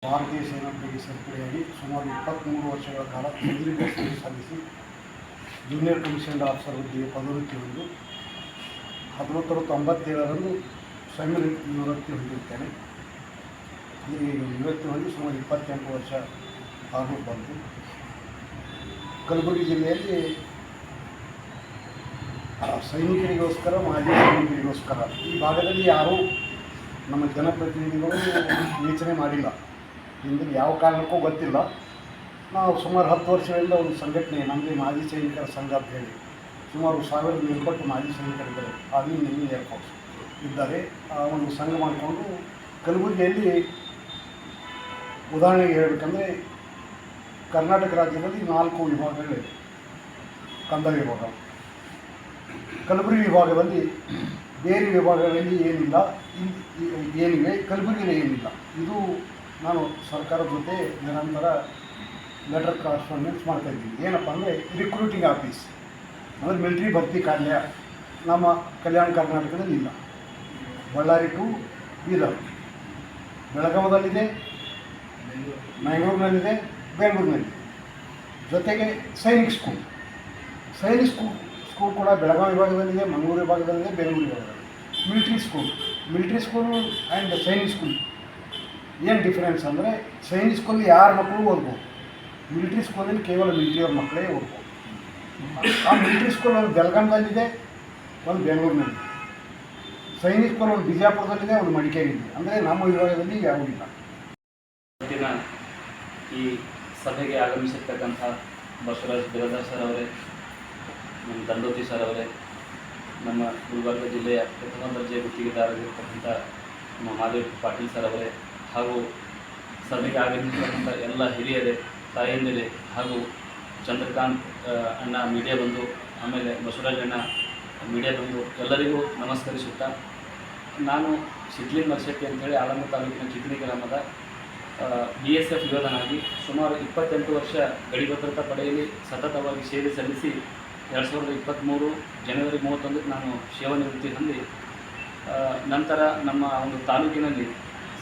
ಭಾರತೀಯ ಸೇನಾ ಪಡೆಗೆ ಸೇರ್ಪಡೆಯಾಗಿ ಸುಮಾರು 23 ವರ್ಷಗಳ ಕಾಲ ಸುದೀರ್ಘ ಸೇವೆ ಸಲ್ಲಿಸಿ ಜೂನಿಯರ್ ಕಮಿಷನ್ಡ್ ಆಫೀಸರ್ ಹುದ್ದೆಗೆ ಪದೋನ್ನತಿ ಹೊಂದಿ 1997ರಂದು ಸ್ವಯಂ ನಿವೃತ್ತಿ ಹೊಂದಿರುತ್ತೇನೆ. ಈ ನಿವೃತ್ತಿ ಹೊಂದಿ ಸುಮಾರು 28 ವರ್ಷ ಹಾಗೂ ಬಂತು. ಕಲಬುರಗಿ ಜಿಲ್ಲೆಯಲ್ಲಿ ಸೈನಿಕರಿಗೋಸ್ಕರ, ಮಾಜಿ ಸೈನಿಕರಿಗೋಸ್ಕರ ಈ ಭಾಗದಲ್ಲಿ ಯಾರೂ ನಮ್ಮ ಜನಪ್ರತಿನಿಧಿಗಳು ಯೋಚನೆ ಮಾಡಿಲ್ಲ. ಹಿಂದಿನ ಯಾವ ಕಾರಣಕ್ಕೂ ಗೊತ್ತಿಲ್ಲ. ನಾವು ಸುಮಾರು 10 ವರ್ಷಗಳಿಂದ ಒಂದು ಸಂಘಟನೆ, ನಮ್ಮದೇ ಮಾಜಿ ಸೈನಿಕರ ಸಂಘ ಅಂತ ಹೇಳಿ ಸುಮಾರು 1000 ಮೇಲ್ಪಟ್ಟು ಮಾಜಿ ಸೈನಿಕರಿದ್ದಾರೆ, ಆರ್ಮಿ ನೇವಿ ಏರ್ಫೋರ್ಸ್ ಇದ್ದಾರೆ. ಆ ಒಂದು ಸಂಘ ಮಾಡಿಕೊಂಡು ಕಲಬುರಗಿಯಲ್ಲಿ ಉದಾಹರಣೆಗೆ ಹೇಳಬೇಕಂದ್ರೆ ಕರ್ನಾಟಕ ರಾಜ್ಯದಲ್ಲಿ 4 ವಿಭಾಗಗಳಿವೆ. ಕಂದಾಯ ವಿಭಾಗ, ಕಲಬುರಗಿ ವಿಭಾಗದಲ್ಲಿ ಬೇರೆ ವಿಭಾಗಗಳಲ್ಲಿ ಏನಿಲ್ಲ, ಏನಿವೆ ಕಲಬುರಗಿಯಲ್ಲಿ ಏನಿಲ್ಲ. ಇದು ನಾನು ಸರ್ಕಾರದ ಜೊತೆ ನಿರಂತರ ಲೆಟರ್ ಕರೆಸ್ಪಾಂಡೆನ್ಸ್ ಮಾಡ್ತಾಯಿದ್ದೀನಿ. ಏನಪ್ಪ ಅಂದರೆ ರಿಕ್ರೂಟಿಂಗ್ ಆಫೀಸ್ ಅಂದರೆ ಮಿಲಿಟ್ರಿ ಭರ್ತಿ ಕಾರ್ಯ ನಮ್ಮ ಕಲ್ಯಾಣ ಕರ್ನಾಟಕದಲ್ಲಿ ಇಲ್ಲ. ಬಳ್ಳಾರಿ ಟು ಬೀದರ್, ಬೆಳಗಾವದಲ್ಲಿದೆ, ಮಂಗಳೂರಿನಲ್ಲಿದೆ, ಬೆಂಗಳೂರಿನಲ್ಲಿದೆ. ಜೊತೆಗೆ ಸೈನಿಕ್ ಸ್ಕೂಲ್ ಕೂಡ ಬೆಳಗಾವಿ ವಿಭಾಗದಲ್ಲಿದೆ, ಮಂಗಳೂರು ವಿಭಾಗದಲ್ಲಿದೆ, ಬೆಂಗಳೂರು ವಿಭಾಗದಲ್ಲಿದೆ. Military school and Sainik school ಏನು ಡಿಫ್ರೆನ್ಸ್ ಅಂದರೆ, ಸೈನಿಕ್ ಸ್ಕೂಲ್ ಯಾರ ಮಕ್ಕಳು ಓದ್ಬೋದು, ಮಿಲಿಟ್ರಿ ಸ್ಕೂಲಲ್ಲಿ ಕೇವಲ ಮಿಲಿಟ್ರಿಯವ್ರ ಮಕ್ಕಳೇ ಓದ್ಬೋದು. ಆ ಮಿಲಿಟ್ರಿ ಸ್ಕೂಲ್ ಒಂದು ಬೆಳಗಾಂದಲ್ಲಿದೆ, ಒಂದು ಬೆಂಗಳೂರಿನಲ್ಲಿದೆ. ಸೈನಿಕ್ ಸ್ಕೂಲ್ ಒಂದು ಬಿಜಾಪುರದಲ್ಲಿದೆ, ಒಂದು ಮಡಿಕೇರಿಇದೆ. ಅಂದರೆ ನಮ್ಮ ವಿಭಾಗದಲ್ಲಿ ಯಾವುದಿಲ್ಲ. ಇವತ್ತಿನ ಈ ಸಭೆಗೆ ಆಗಮಿಸಿರ್ತಕ್ಕಂಥ ಬಸವರಾಜ್ ಬಿರಾದಾರ್ ಸರ್ ಅವರೇ, ನಮ್ಮ ದಂಡೋತಿ ಸರ್ ಅವರೇ, ನಮ್ಮ ಗುಲ್ಬರ್ಗ ಜಿಲ್ಲೆಯ ಪ್ರಥಮ ದರ್ಜೆ ಗುತ್ತಿಗೆದಾರರಿರ್ತಕ್ಕಂಥ ನಮ್ಮ ಮಾದೇವ್ ಪಾಟೀಲ್ ಸರ್ ಅವರೇ, ಹಾಗೂ ಸಭೆಗೆ ಆಗಮಿಸಿರ್ತಕ್ಕಂಥ ಎಲ್ಲ ಹಿರಿಯರೇ, ತಾಯಂದಿರೇ, ಹಾಗೂ ಚಂದ್ರಕಾಂತ್ ಅಣ್ಣ ಮೀಡಿಯಾ ಬಂದು, ಆಮೇಲೆ ಬಸವರಾಜ್ ಅಣ್ಣ ಮೀಡಿಯಾ ಬಂದು ಎಲ್ಲರಿಗೂ ನಮಸ್ಕರಿಸುತ್ತಾ, ನಾನು ಶಿದ್ಲಿಂಗ್ ಮರ್ಶೆಟ್ಟಿ ಅಂಥೇಳಿ ಆಲಂಬ ತಾಲೂಕಿನ ಚಿತ್ರಿ ಗ್ರಾಮದ BSF ಯೋಧನಾಗಿ ಸುಮಾರು 28 ವರ್ಷ ಗಡಿ ಭದ್ರತಾ ಪಡೆಯಲ್ಲಿ ಸತತವಾಗಿ ಸೇವೆ ಸಲ್ಲಿಸಿ 2023 ಜನವರಿ 31ಕ್ಕೆ ನಾನು ಸೇವಾನಿವೃತ್ತಿ ಹೊಂದಿ, ನಂತರ ನಮ್ಮ ಒಂದು ತಾಲೂಕಿನಲ್ಲಿ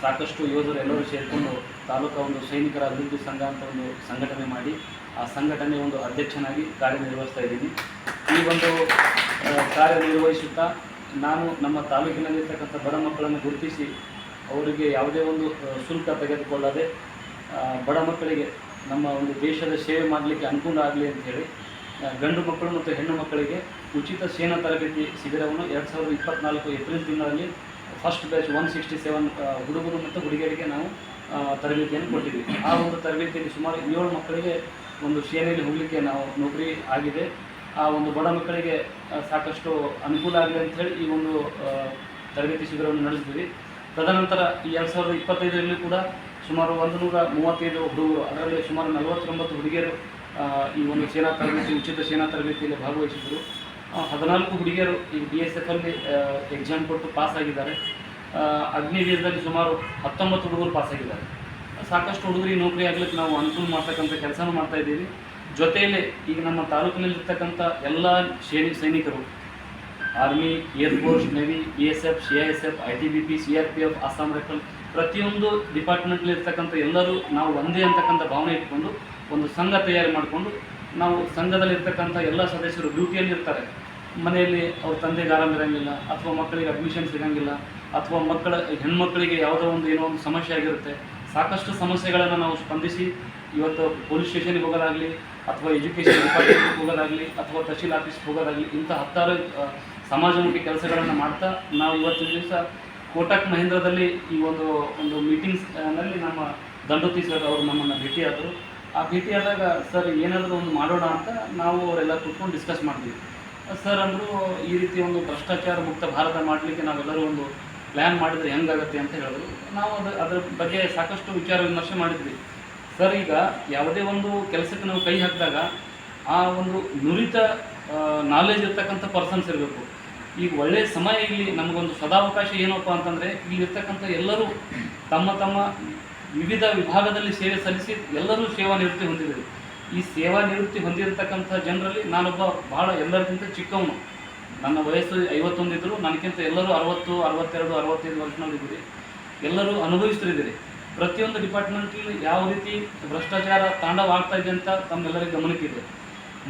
ಸಾಕಷ್ಟು ಯೋಧರು ಎಲ್ಲರೂ ಸೇರಿಕೊಂಡು ತಾಲೂಕಾ ಒಂದು ಸೈನಿಕರ ಅಭಿವೃದ್ಧಿ ಸಂಘ ಅಂತ ಒಂದು ಸಂಘಟನೆ ಮಾಡಿ, ಆ ಸಂಘಟನೆ ಒಂದು ಅಧ್ಯಕ್ಷನಾಗಿ ಕಾರ್ಯನಿರ್ವಹಿಸ್ತಾ ಇದ್ದೀನಿ. ಈ ಒಂದು ಕಾರ್ಯನಿರ್ವಹಿಸುತ್ತಾ ನಾನು ನಮ್ಮ ತಾಲೂಕಿನಲ್ಲಿರ್ತಕ್ಕಂಥ ಬಡ ಮಕ್ಕಳನ್ನು ಗುರುತಿಸಿ ಅವರಿಗೆ ಯಾವುದೇ ಒಂದು ಶುಲ್ಕ ತೆಗೆದುಕೊಳ್ಳದೆ ಬಡ ಮಕ್ಕಳಿಗೆ ನಮ್ಮ ಒಂದು ದೇಶದ ಸೇವೆ ಮಾಡಲಿಕ್ಕೆ ಅನುಕೂಲ ಆಗಲಿ ಅಂಥೇಳಿ ಗಂಡು ಮಕ್ಕಳು ಮತ್ತು ಹೆಣ್ಣು ಮಕ್ಕಳಿಗೆ ಉಚಿತ ಸೇನಾ ತರಬೇತಿ ಶಿಬಿರವನ್ನು 2024 ಏಪ್ರಿಲ್ ತಿಂಗಳಲ್ಲಿ ಫಸ್ಟ್ ಬ್ಯಾಚ್ 167 ಹುಡುಗರು ಮತ್ತು ಹುಡುಗಿಯರಿಗೆ ನಾವು ತರಬೇತಿಯನ್ನು ಕೊಟ್ಟಿದ್ವಿ. ಆ ಒಂದು ತರಬೇತಿಯಲ್ಲಿ ಸುಮಾರು 7 ಮಕ್ಕಳಿಗೆ ಒಂದು ಸೇನೆಯಲ್ಲಿ ಹೋಗಲಿಕ್ಕೆ ನಾವು ನೌಕರಿ ಆಗಿದೆ. ಆ ಒಂದು ಬಡ ಮಕ್ಕಳಿಗೆ ಸಾಕಷ್ಟು ಅನುಕೂಲ ಆಗಲಿ ಅಂಥೇಳಿ ಈ ಒಂದು ತರಬೇತಿ ಶಿಬಿರವನ್ನು ನಡೆಸಿದ್ವಿ. ತದನಂತರ ಈ 2025ರಲ್ಲಿ ಕೂಡ ಸುಮಾರು 135 ಹುಡುಗರು, ಅದರಲ್ಲಿ ಸುಮಾರು 49 ಹುಡುಗಿಯರು ಈ ಒಂದು ಸೇನಾ ತರಬೇತಿ, ಉಚಿತ ಸೇನಾ ತರಬೇತಿಯಲ್ಲಿ ಭಾಗವಹಿಸಿದರು. 14 ಹುಡುಗಿಯರು ಈ BSF ಅಲ್ಲಿ ಎಕ್ಸಾಮ್ ಕೊಟ್ಟು ಪಾಸ್ ಆಗಿದ್ದಾರೆ. ಅಗ್ನಿವೀರದಲ್ಲಿ ಸುಮಾರು 19 ಹುಡುಗರು ಪಾಸ್ ಆಗಿದ್ದಾರೆ. ಸಾಕಷ್ಟು ಹುಡುಗರಿಗೆ ನೌಕರಿ ಆಗಲಿಕ್ಕೆ ನಾವು ಅನುಕೂಲ ಮಾಡ್ತಕ್ಕಂಥ ಕೆಲಸನೂ ಮಾಡ್ತಾಯಿದ್ದೀವಿ. ಜೊತೆಯಲ್ಲೇ ಈಗ ನಮ್ಮ ತಾಲೂಕಿನಲ್ಲಿರ್ತಕ್ಕಂಥ ಎಲ್ಲ ಸೈನಿಕರು, army, air force, navy, BSF, CISF, ITBP, CRPF, Assam rifle, ಪ್ರತಿಯೊಂದು ಡಿಪಾರ್ಟ್ಮೆಂಟ್ಲಿರ್ತಕ್ಕಂಥ ಎಲ್ಲರೂ ನಾವು ಒಂದೇ ಅಂತಕ್ಕಂಥ ಭಾವನೆ ಇಟ್ಕೊಂಡು ಒಂದು ಸಂಘ ತಯಾರಿ ಮಾಡಿಕೊಂಡು, ನಾವು ಸಂಘದಲ್ಲಿರ್ತಕ್ಕಂಥ ಎಲ್ಲ ಸದಸ್ಯರು ಡ್ಯೂಟಿಯಲ್ಲಿ ಇರ್ತಾರೆ. ಮನೆಯಲ್ಲಿ ಅವ್ರ ತಂದೆಗೆ ಆರಾಮಿರೋಂಗಿಲ್ಲ, ಅಥವಾ ಮಕ್ಕಳಿಗೆ ಅಡ್ಮಿಷನ್ ಸಿಗೋಂಗಿಲ್ಲ, ಅಥವಾ ಹೆಣ್ಮಕ್ಕಳಿಗೆ ಯಾವುದೋ ಒಂದು ಏನೋ ಒಂದು ಸಮಸ್ಯೆ ಆಗಿರುತ್ತೆ. ಸಾಕಷ್ಟು ಸಮಸ್ಯೆಗಳನ್ನು ನಾವು ಸ್ಪಂದಿಸಿ ಇವತ್ತು ಪೊಲೀಸ್ ಸ್ಟೇಷನ್ಗೆ ಹೋಗೋದಾಗಲಿ, ಅಥವಾ ಎಜುಕೇಷನ್ ಡಿಪಾರ್ಟ್ಮೆಂಟ್ಗೆ ಹೋಗೋದಾಗಲಿ, ಅಥವಾ ತಹಶೀಲ್ ಆಫೀಸ್ಗೆ ಹೋಗೋದಾಗಲಿ, ಇಂಥ 10 ಸಮಾಜಮುಖಿ ಕೆಲಸಗಳನ್ನು ಮಾಡ್ತಾ ನಾವು ಇವತ್ತಿನ ದಿವಸ ಕೋಟಕ್ ಮಹೇಂದ್ರದಲ್ಲಿ ಈ ಒಂದು ಮೀಟಿಂಗ್ಸ್ನಲ್ಲಿ ನಮ್ಮ ದಂಡೋತಿ ಸರ್ ಅವರು ನಮ್ಮನ್ನು ಭೇಟಿಯಾದರು. ಆ ಭೇಟಿಯಾದಾಗ ಸರ್ ಏನಾದರೂ ಒಂದು ಮಾಡೋಣ ಅಂತ ನಾವು ಅವರೆಲ್ಲ ಕೂತ್ಕೊಂಡು ಡಿಸ್ಕಸ್ ಮಾಡಿದ್ವಿ. ಸರ್ ಅಂದರು, ಈ ರೀತಿ ಒಂದು ಭ್ರಷ್ಟಾಚಾರ ಮುಕ್ತ ಭಾರತ ಮಾಡಲಿಕ್ಕೆ ನಾವೆಲ್ಲರೂ ಒಂದು ಪ್ಲ್ಯಾನ್ ಮಾಡಿದರೆ ಹೆಂಗಾಗುತ್ತೆ ಅಂತ ಹೇಳಿದ್ರು. ನಾವು ಅದರ ಬಗ್ಗೆ ಸಾಕಷ್ಟು ವಿಚಾರ ವಿಮರ್ಶೆ ಮಾಡಿದ್ವಿ. ಸರ್, ಈಗ ಯಾವುದೇ ಒಂದು ಕೆಲಸಕ್ಕೆ ನಾವು ಕೈ ಹಾಕಿದಾಗ ಆ ಒಂದು ನುರಿತ ನಾಲೆಜ್ ಇರ್ತಕ್ಕಂಥ ಪರ್ಸನ್ಸ್ ಇರಬೇಕು. ಈಗ ಒಳ್ಳೆಯ ಸಮಯ ಇಲ್ಲಿ ನಮಗೊಂದು ಸದಾವಕಾಶ ಏನಪ್ಪ ಅಂತಂದರೆ, ಇಲ್ಲಿರ್ತಕ್ಕಂಥ ಎಲ್ಲರೂ ತಮ್ಮ ವಿವಿಧ ವಿಭಾಗದಲ್ಲಿ ಸೇವೆ ಸಲ್ಲಿಸಿ ಎಲ್ಲರೂ ಸೇವಾನಿವೃತ್ತಿ ಹೊಂದಿದ್ದಾರೆ. ಈ ಸೇವಾನಿವೃತ್ತಿ ಹೊಂದಿರತಕ್ಕಂಥ ಜನರಲ್ಲಿ ನಾನೊಬ್ಬ ಭಾಳ ಎಲ್ಲರಿಗಿಂತ ಚಿಕ್ಕವನು. ನನ್ನ ವಯಸ್ಸು 51 ಇದ್ದರೂ ನನಗಿಂತ ಎಲ್ಲರೂ 60, 62, 65 ವರ್ಷದಲ್ಲಿದ್ದೀರಿ. ಎಲ್ಲರೂ ಅನುಭವಿಸ್ತಿದ್ದೀರಿ. ಪ್ರತಿಯೊಂದು ಡಿಪಾರ್ಟ್ಮೆಂಟಲ್ಲಿ ಯಾವ ರೀತಿ ಭ್ರಷ್ಟಾಚಾರ ತಾಂಡವಾಗ್ತಾ ಇದೆ ಅಂತ ತಮ್ಮೆಲ್ಲರಿಗೂ ಗಮನಕ್ಕಿದೆ.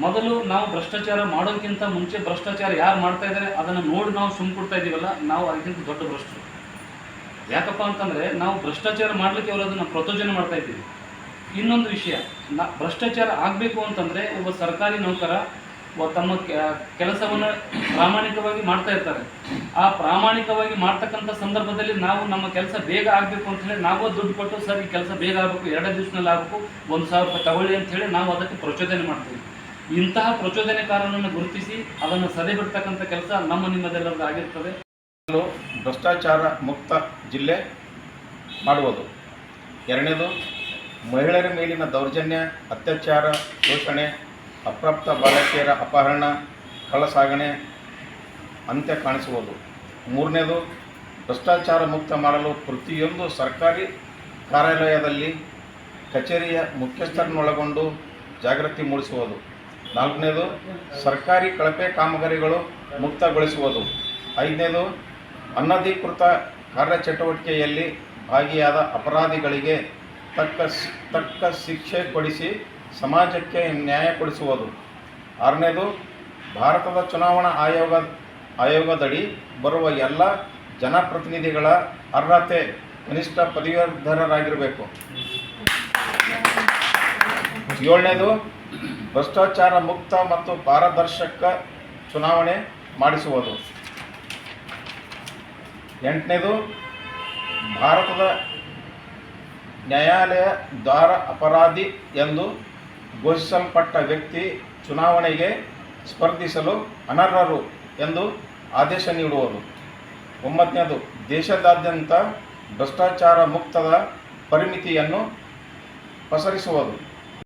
ಮೊದಲು ನಾವು ಭ್ರಷ್ಟಾಚಾರ ಮಾಡೋದಕ್ಕಿಂತ ಮುಂಚೆ ಭ್ರಷ್ಟಾಚಾರ ಯಾರು ಮಾಡ್ತಾ ಇದ್ದಾರೆ ಅದನ್ನು ನೋಡಿ ನಾವು ಸುಮ್ಮನೆ ಕೊಡ್ತಾ ಇದ್ದೀವಲ್ಲ, ನಾವು ಅದಕ್ಕಿಂತ ದೊಡ್ಡ ಭ್ರಷ್ಟರು. ಯಾಕಪ್ಪ ಅಂತಂದರೆ ನಾವು ಭ್ರಷ್ಟಾಚಾರ ಮಾಡಲಿಕ್ಕೆ ಅವರದನ್ನು ಪ್ರಚೋದನೆ ಮಾಡ್ತಾ ಇದ್ದೀವಿ. ಇನ್ನೊಂದು ವಿಷಯ, ಭ್ರಷ್ಟಾಚಾರ ಆಗಬೇಕು ಅಂತಂದರೆ ಒಬ್ಬ ಸರ್ಕಾರಿ ನೌಕರ ತಮ್ಮ ಕೆಲಸವನ್ನು ಪ್ರಾಮಾಣಿಕವಾಗಿ ಮಾಡ್ತಾ ಇರ್ತಾರೆ. ಆ ಪ್ರಾಮಾಣಿಕವಾಗಿ ಮಾಡ್ತಕ್ಕಂಥ ಸಂದರ್ಭದಲ್ಲಿ ನಾವು ನಮ್ಮ ಕೆಲಸ ಬೇಗ ಆಗಬೇಕು ಅಂತ ಹೇಳಿ ನಾವು ದುಡ್ಡು ಕೊಟ್ಟು ಸರ್ ಈ ಕೆಲಸ ಬೇಗ ಆಗಬೇಕು, 2 ದಿವಸದಲ್ಲಿ ಆಗಬೇಕು, 1,000 ರೂಪಾಯಿ ತಗೊಳ್ಳಿ ಅಂತ ಹೇಳಿ ನಾವು ಅದಕ್ಕೆ ಪ್ರಚೋದನೆ ಮಾಡ್ತೀವಿ. ಇಂತಹ ಪ್ರಚೋದನೆಕಾರನನ್ನು ಗುರುತಿಸಿ ಅದನ್ನು ಸದೆ ಬಿಡ್ತಕ್ಕಂಥ ಕೆಲಸ ನಿಮ್ಮದೆಲ್ಲರದ್ದು ಆಗಿರ್ತದೆ. ಭ್ರಷ್ಟಾಚಾರ ಮುಕ್ತ ಜಿಲ್ಲೆ ಮಾಡುವುದು. ಎರಡನೇದು, ಮಹಿಳೆಯರ ಮೇಲಿನ ದೌರ್ಜನ್ಯ, ಅತ್ಯಾಚಾರ, ಶೋಷಣೆ, ಅಪ್ರಾಪ್ತ ಬಾಲಕಿಯರ ಅಪಹರಣ, ಕಳ್ಳಸಾಗಣೆ ಅಂತ್ಯ ಕಾಣಿಸುವುದು. ಮೂರನೇದು, ಭ್ರಷ್ಟಾಚಾರ ಮುಕ್ತ ಮಾಡಲು ಪ್ರತಿಯೊಂದು ಸರ್ಕಾರಿ ಕಾರ್ಯಾಲಯದಲ್ಲಿ ಕಚೇರಿಯ ಮುಖ್ಯಸ್ಥರನ್ನೊಳಗೊಂಡು ಜಾಗೃತಿ ಮೂಡಿಸುವುದು. ನಾಲ್ಕನೇದು, ಸರ್ಕಾರಿ ಕಳಪೆ ಕಾಮಗಾರಿಗಳು ಮುಕ್ತಗೊಳಿಸುವುದು. ಐದನೇದು, ಅನಧಿಕೃತ ಕಾರ್ಯಚಟುವಟಿಕೆಯಲ್ಲಿ ಭಾಗಿಯಾದ ಅಪರಾಧಿಗಳಿಗೆ ತಕ್ಕ ಶಿಕ್ಷೆ ಕೊಡಿಸಿ ಸಮಾಜಕ್ಕೆ ನ್ಯಾಯ ಕೊಡಿಸುವುದು. ಆರನೇದು, ಭಾರತದ ಚುನಾವಣಾ ಆಯೋಗದಡಿ ಬರುವ ಎಲ್ಲ ಜನಪ್ರತಿನಿಧಿಗಳ ಅರ್ಹತೆ ಕನಿಷ್ಠ ಪದವೀಧರರಾಗಿರಬೇಕು. ಏಳನೇದು, ಭ್ರಷ್ಟಾಚಾರ ಮುಕ್ತ ಮತ್ತು ಪಾರದರ್ಶಕ ಚುನಾವಣೆ ಮಾಡಿಸುವುದು. ಎಂಟನೇದು, ಭಾರತದ ನ್ಯಾಯಾಲಯ ದ್ವಾರ ಅಪರಾಧಿ ಎಂದು ಘೋಷಿಸಲ್ಪಟ್ಟ ವ್ಯಕ್ತಿ ಚುನಾವಣೆಗೆ ಸ್ಪರ್ಧಿಸಲು ಅನರ್ಹರು ಎಂದು ಆದೇಶ ನೀಡುವುದು. ಒಂಬತ್ತನೇದು, ದೇಶದಾದ್ಯಂತ ಭ್ರಷ್ಟಾಚಾರ ಮುಕ್ತದ ಪರಿಮಿತಿಯನ್ನು ಪಸರಿಸುವುದು.